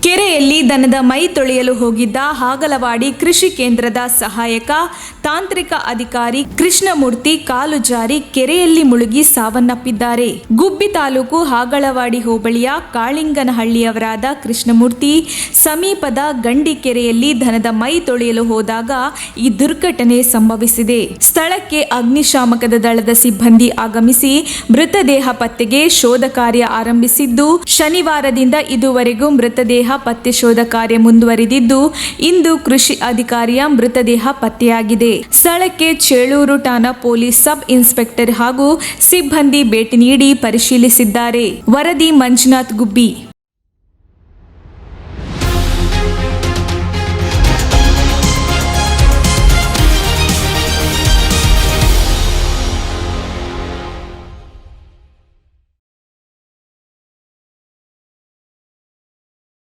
ಕೆರೆಯಲ್ಲಿ ದನದ ಮೈ ತೊಳೆಯಲು ಹೋಗಿದ್ದ ಹಾಗಲವಾಡಿ ಕೃಷಿ ಕೇಂದ್ರದ ಸಹಾಯಕ ತಾಂತ್ರಿಕ ಅಧಿಕಾರಿ ಕೃಷ್ಣಮೂರ್ತಿ ಕಾಲು ಜಾರಿ ಕೆರೆಯಲ್ಲಿ ಮುಳುಗಿ ಸಾವನ್ನಪ್ಪಿದ್ದಾರೆ. ಗುಬ್ಬಿ ತಾಲೂಕು ಹಾಗಳವಾಡಿ ಹೋಬಳಿಯ ಕಾಳಿಂಗನಹಳ್ಳಿಯವರಾದ ಕೃಷ್ಣಮೂರ್ತಿ ಸಮೀಪದ ಗಂಡಿ ಕೆರೆಯಲ್ಲಿ ದನದ ಮೈ ತೊಳೆಯಲು ಹೋದಾಗ ಈ ದುರ್ಘಟನೆ ಸಂಭವಿಸಿದೆ. ಸ್ಥಳಕ್ಕೆ ಅಗ್ನಿಶಾಮಕದ ದಳದ ಸಿಬ್ಬಂದಿ ಆಗಮಿಸಿ ಮೃತದೇಹ ಪತ್ತೆಗೆ ಶೋಧ ಕಾರ್ಯ ಆರಂಭಿಸಿದ್ದು, ಶನಿವಾರದಿಂದ ಇದುವರೆಗೂ ಮೃತದೇಹ ಪತ್ತೆ ಶೋಧ ಕಾರ್ಯ ಮುಂದುವರಿದಿದ್ದು, ಇಂದು ಕೃಷಿ ಅಧಿಕಾರಿಯ ಮೃತದೇಹ ಪತ್ತೆಯಾಗಿದೆ. ಸ್ಥಳಕ್ಕೆ ಚೇಳೂರು ಠಾಣಾ ಪೊಲೀಸ್ ಸಬ್ ಇನ್ಸ್ಪೆಕ್ಟರ್ ಹಾಗೂ ಸಿಬ್ಬಂದಿ ಭೇಟಿ ನೀಡಿ ಪರಿಶೀಲಿಸಿದ್ದಾರೆ. ವರದಿ ಮಂಜುನಾಥ್ ಗುಬ್ಬಿ.